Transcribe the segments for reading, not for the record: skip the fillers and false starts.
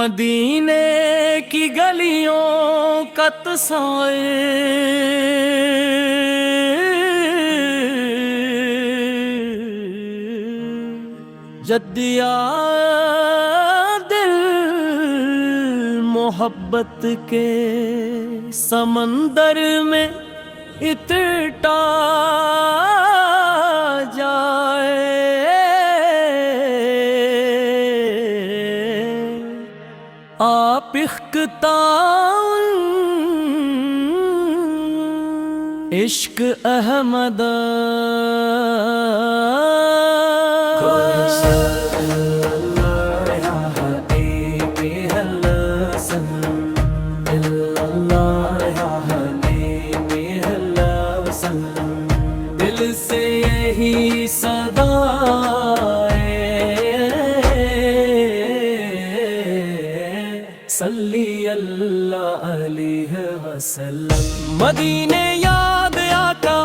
مدینے کی گلیوں کا تصور جدیا دل محبت کے سمندر میں اترتا جائے آپ عشق احمد دل سے یہی صدا صلی اللہ علیہ وسلم۔ مدینے یاد آقا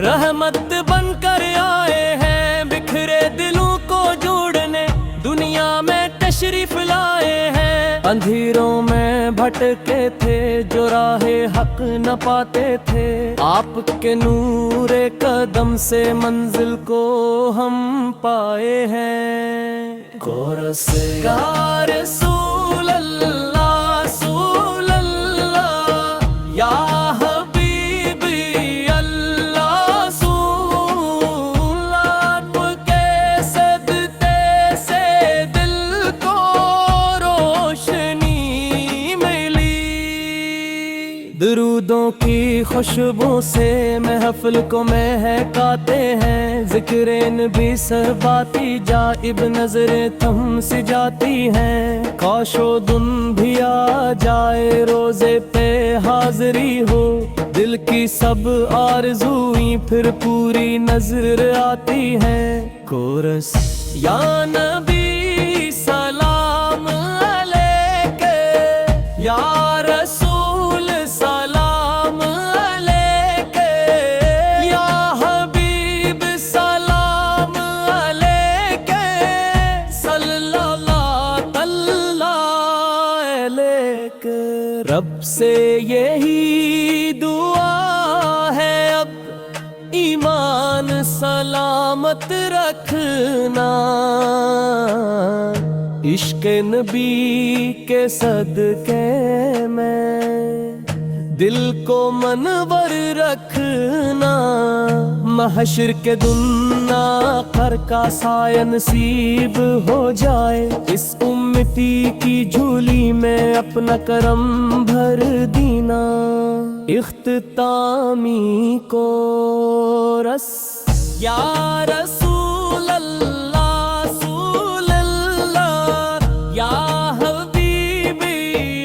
رحمت بن کر آئے ہیں، بکھرے دلوں کو جوڑنے دنیا میں تشریف لائے ہیں۔ اندھیروں میں بھٹکے تھے جو راہ حق نہ پاتے تھے، آپ کے نور قدم سے منزل کو ہم پائے ہیں۔ کورس یا رسول اللہ رسول اللہ یا حبیبی اللہ رسول، آپ کے صدقے سے دل کو روشنی ملی، درودوں کی خوشبو سے محفل کو مہکاتے ہیں، ذکر نبی سرباتی جائب نظریں تھم سی جاتی ہیں، کاش و دن بھی آ جائے روزے پہ حاضری ہو، دل کی سب آرزوئیں پھر پوری نظر آتی ہیں۔ کورس یا نبی سلام علیکہ یا رسول سلام علیکہ یا حبیب سلام علیکہ صلی اللہ علیکہ۔ رب سے یہی دعا ہے اب ایمان سلامت رکھنا، عشق نبی کے صدقے میں دل کو منور رکھنا، محشر کے دن آخر کا سایہ نصیب ہو جائے، اس امتی کی جھولی میں اپنا کرم بھر دینا۔ اختتامی کورس یا رسول اللہ رسول اللہ یا حبیبی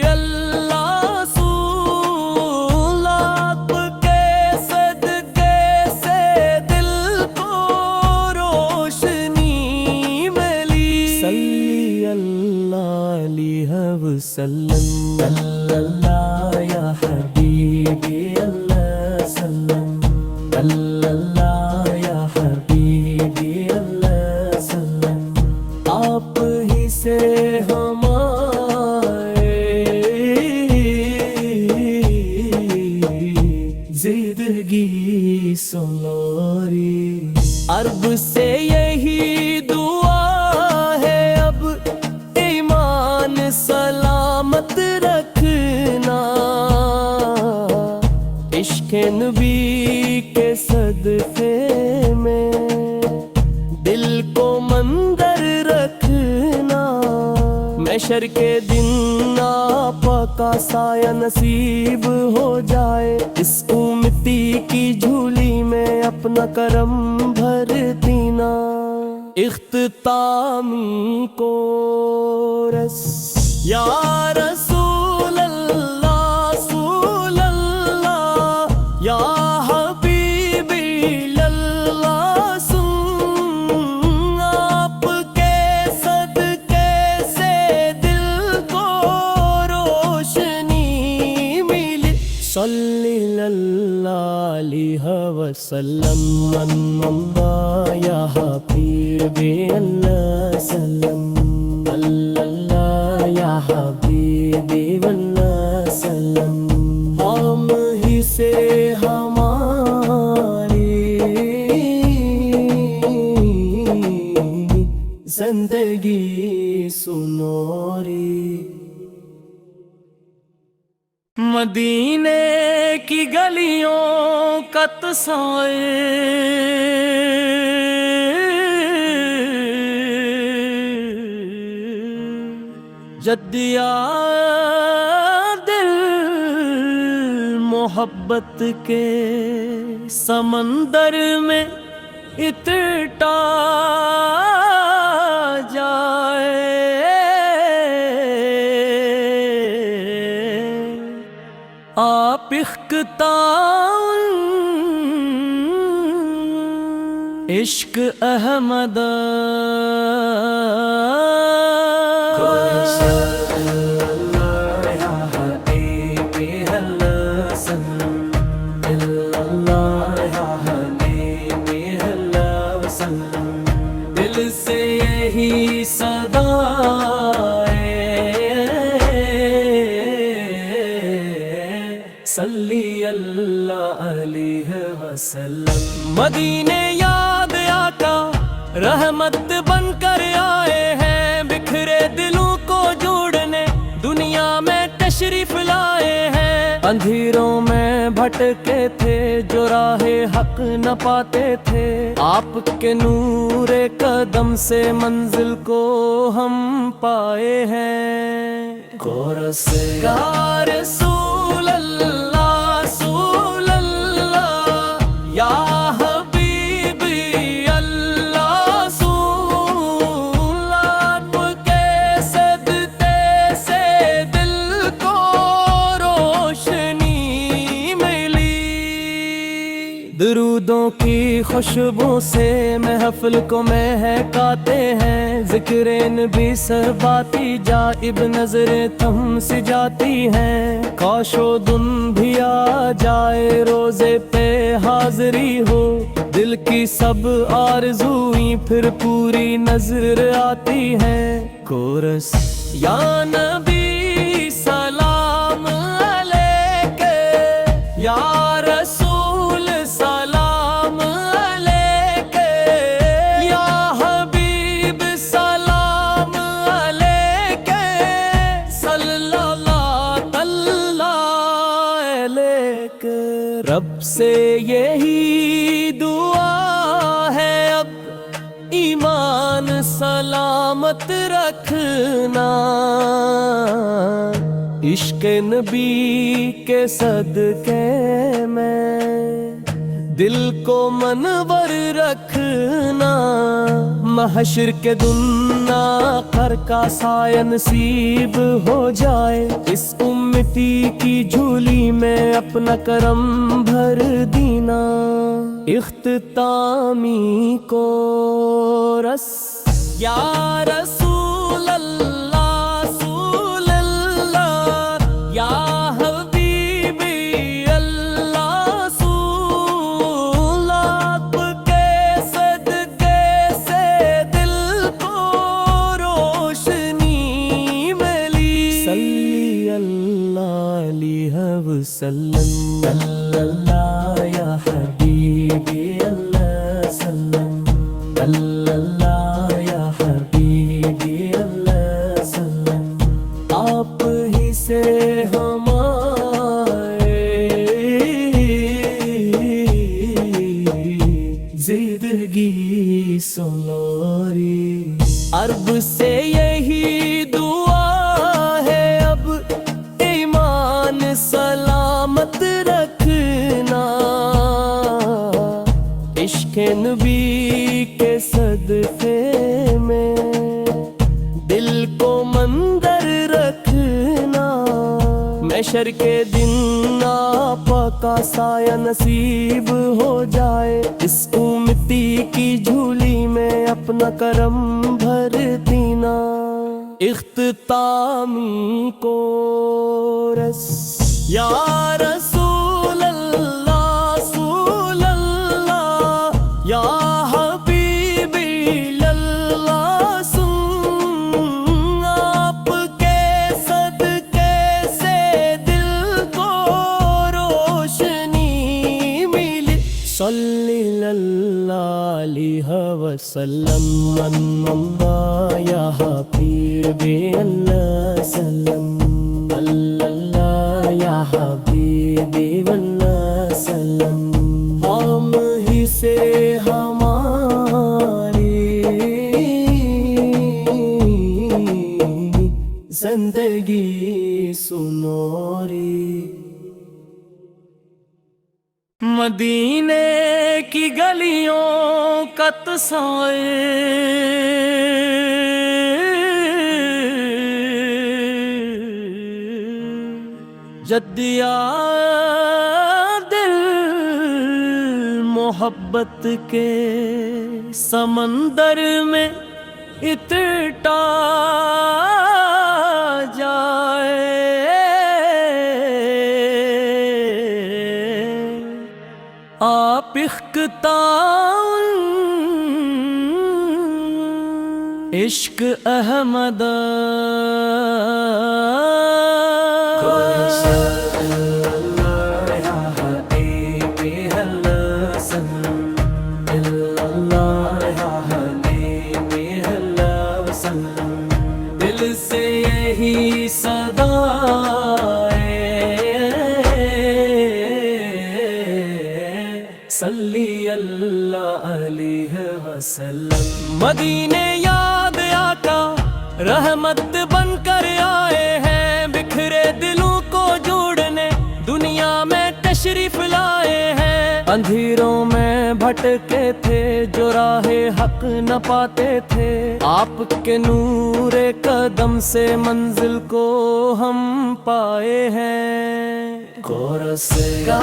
اللہ رسول، آپ کے صدقے سے دل کو روشنی ملی، صلی اللہ علیہ وسلم۔ اللہ یا حبیبی اللہ سلم، اللہ یا حبیبی اللہ سلم، آپ ہی سے ہمارے زندگی سنوری، عرب سے یہی دعا ہے اب ایمان سلامت رکھنا، عشق نبی کے صدقے میں دل کو منظر رکھنا، محشر کے دن آپ کا سایہ نصیب ہو جائے، اس امتی کی جھولی میں اپنا کرم بھر دینا۔ اختتامی کورس یا رسول اللہ رسول اللہ یا حبیبی اللہ سن، آپ کے صدقے سے دل کو روشنی ملی، صلی اللہ علیہ وسلم۔ اللہ یا حبیبی اللہ سلم، اللہ یا حبیبی وسلم ہم ہی سے ہماری زندگی سنوری مدینے کی گلیوں کا تصور جدیا دل محبت کے سمندر میں اترتا جائے آپ عشق احمد دل سے یہی صدا صلی اللہ علیہ وسلم مدینے یاد آقا رحمت بن کر آئے ہیں بکھرے دلوں کو جوڑنے دنیا میں تشریف لائے ہیں اندھیروں میں بھٹکے تھے جو راہ حق نہ پاتے تھے آپ کے نور قدم سے منزل کو ہم پائے ہیں کورس یا رسول اللہ رسول اللہ یا حبیبی اللہ رسول آپ کے صدقے سے دل کو روشنی ملی درودوں کی خوشبو سے محفل کو مہکاتے ہیں ذکر نبی سرباتی جائب نظریں تھم سی جاتی ہیں کاش و دن بھی آ جائے روزے پہ حاضری ہو دل کی سب آرزوئیں پھر پوری نظر آتی ہیں کورس یا نبی سلام علیکہ یا رسول سلام علیکہ یا حبیب سلام علیکہ صلی اللہ علیکہ رب سے یہی دعا ہے اب ایمان سلامت رکھنا عشق نبی کے صدقے میں دل کو منور رکھنا محشر کے دن آخر کا سایہ نصیب ہو جائے اس امتی کی جھولی میں اپنا کرم بھر دینا اختتامی کورس یا رسول اللہ رسول اللہ یا حبیبی اللہ رسول آپ کے صدقے سے دل کو روشنی ملی صلی اللہ علیہ وسلم اللہ یا حبیبی اللہ سلم اللہ یا حبیبی اللہ سلم آپ ہی سے ہمارے زندگی سنوری عرب سے یہی دعا ہے اب ایمان سلامت رکھنا عشق نبی کے صدقے میں دل کو منظر رکھنا محشر کے دن آپ کا سایہ نصیب ہو جائے اس امتی کی جھولی میں اپنا کرم بھر دینا اختتامی کورس یا رسول اللہ رسول اللہ یا حبیبی اللہ سن آپ کے وسلم اللہ یا حبیب اللہ سلم اللہ یا حبیب اللہ سلم ہم ہی سے ہماری زندگی سنوری مدینے کی گلیوں کا تصور جدیا دل محبت کے سمندر میں اترتا جائے آپ عشق احمد دل سے یہی صدا صلی اللہ علیہ وسلم مدینے یاد آقا رحمت بن کر آئے ہیں بکھرے دلوں کو جوڑنے دنیا میں تشریف لائے ہیں اندھیروں میں بھٹکے تھے جو راہ حق نہ پاتے تھے آپ کے نور قدم سے منزل کو ہم پائے ہیں کورس یا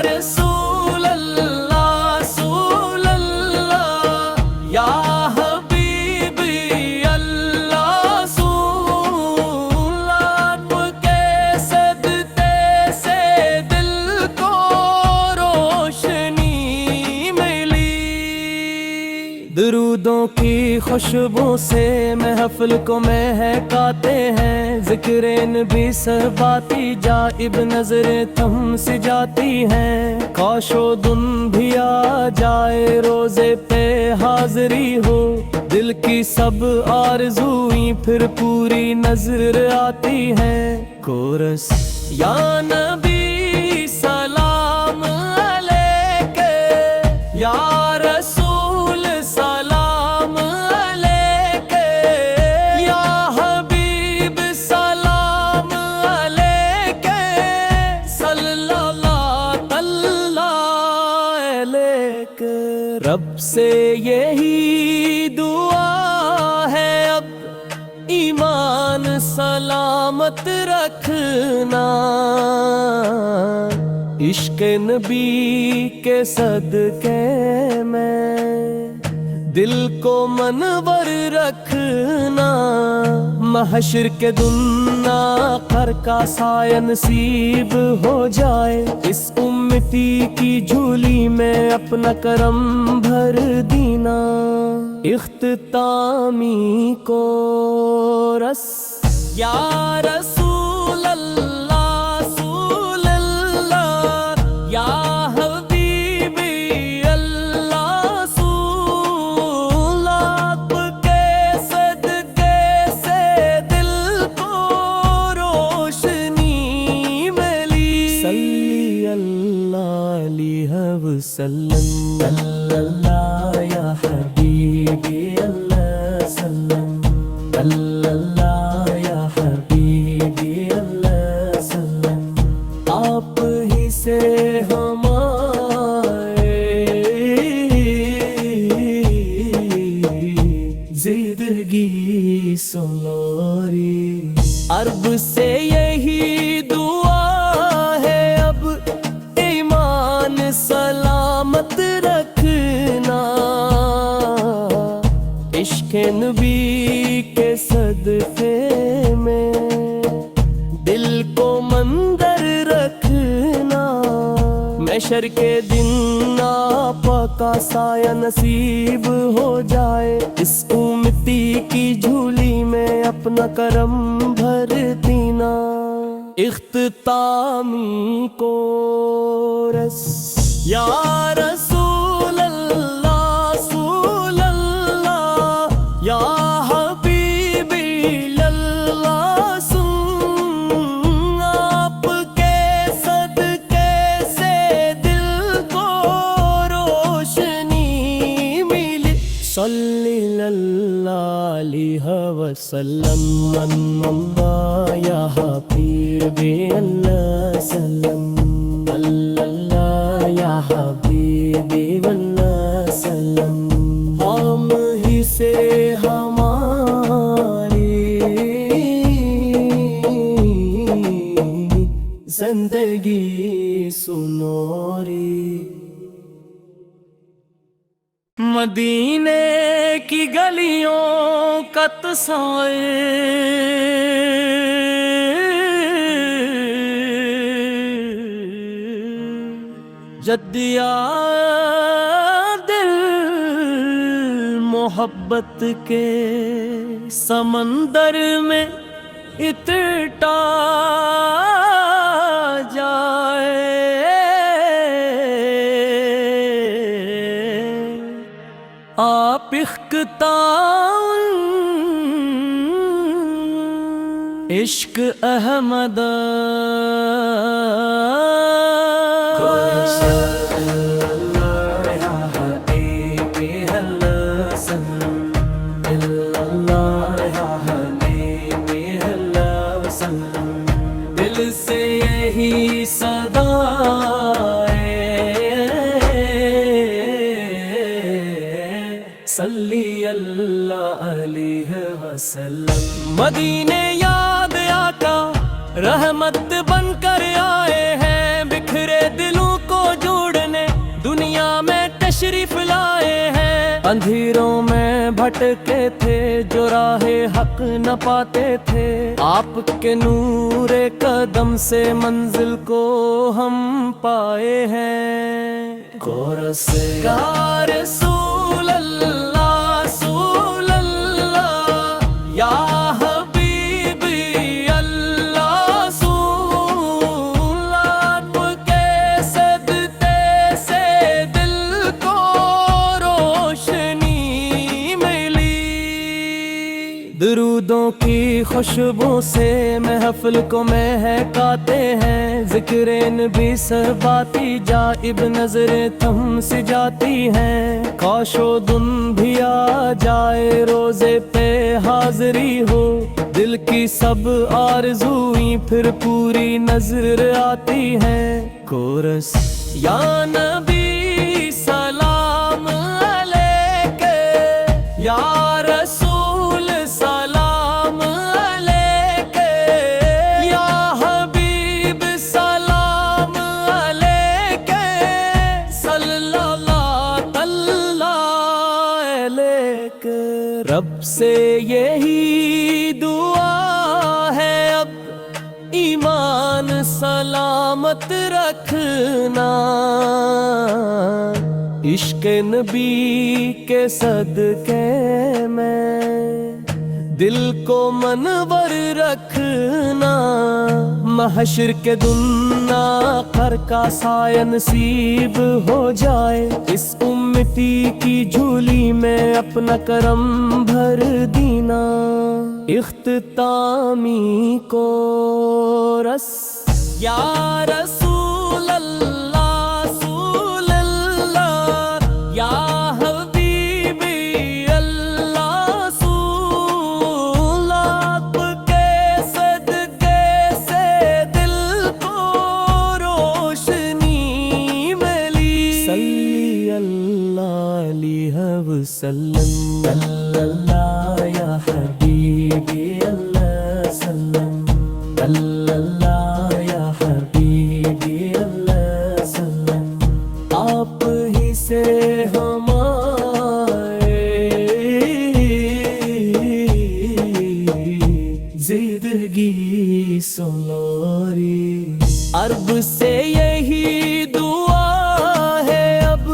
رسول اللہ درودوں کی خوشبو سے محفل کو مہکاتے ہیں ذکر نبی سرباتی جائب نظریں تھم سی جاتی ہیں کاش و دن بھی آ جائے روزے پہ حاضری ہو دل کی سب آرزوئیں پھر پوری نظر آتی ہیں کورس یا نبی سلام علیکہ یا رب سے یہی دعا ہے اب ایمان سلامت رکھنا عشق نبی کے صدقے میں دل کو منور رکھنا محشر کے دن آخر کا سایہ نصیب ہو جائے اس امتی کی جھولی میں اپنا کرم بھر دینا اختتامی کو رس یا رسول اللہ رسول اللہ یا حبیبی اللہ رسول آپ کے صدقے سے دل کو روشنی ملی صلی اللہ علیہ وسلم اللہ یا حبیبی اللہ سلم اللہ یا حبیبی اللہ سلم آپ ہی سے ہمارے زندگی سنوری عرب سے یہی دعا ہے اب ایمان سلامت رکھنا عشق نبی کے صدقے میں دل کو مندر رکھنا محشر کے دن آپ کا سایہ نصیب ہو جائے اس امتی کی جھولی میں اپنا کرم بھر دینا اختتامی کورس یا رسول اللہ رسول اللہ وسلم اللہ یا حبیب اللہ سلم اللہ یا حبیب اللہ سلم ہم ہی سے ہماری زندگی سنوری مدینے کی گلیوں کا تصور جدیا دل محبت کے سمندر میں اترتا جائے آپ عشق احمد دل سے یہی صدا صلی اللہ علیہ وسلم مدینے یاد آقا رحمت بن کر آئے ہیں بکھرے دلوں کو جوڑنے دنیا میں تشریف لائے ہیں اندھیروں میں بھٹکے تھے جو راہ حق نہ پاتے تھے آپ کے نور قدم سے منزل کو ہم پائے ہیں کورس یا رسول اللہ رسول اللہ یا حبیبی اللہ رسول آپ کے صدقے سے دل کو روشنی ملی درودوں کی خوشبو سے محفل کو مہکاتے ہیں ذکر نبی سباتی جائب نظریں تھم سی جاتی ہیں کاش و دن بھی آ جائے روزے پہ حاضری ہو دل کی سب آرزوئیں پھر پوری نظر آتی ہیں کورس یا نبی سلام علیکہ یا رسول سلام علیکہ یا حبیب سلام علیکہ صلی اللہ علیکہ رب سے یہی دعا ہے اب ایمان سلامت رکھنا عشق نبی کے صدقے میں دل کو منور رکھنا محشر کے دن آخر کا سایہ نصیب ہو جائے اس امتی کی جھولی میں اپنا کرم بھر دینا اختتامی کورس یا رسول اللہ رسول اللہ یا حبیبی اللہ رسول آپ کے صدقے سے دل کو روشنی ملی صلی اللہ علیہ وسلم اللہ یا حبیبی اللہ سلم اللہ یا حبیبی اللہ سلم آپ ہی سے ہمارے زندگی سنوری عرب سے یہی دعا ہے اب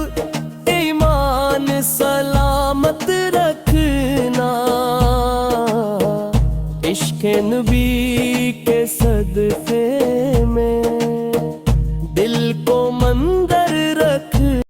ایمان سلامت رکھنا عشق نبی کے صدقے میں دل کو منظر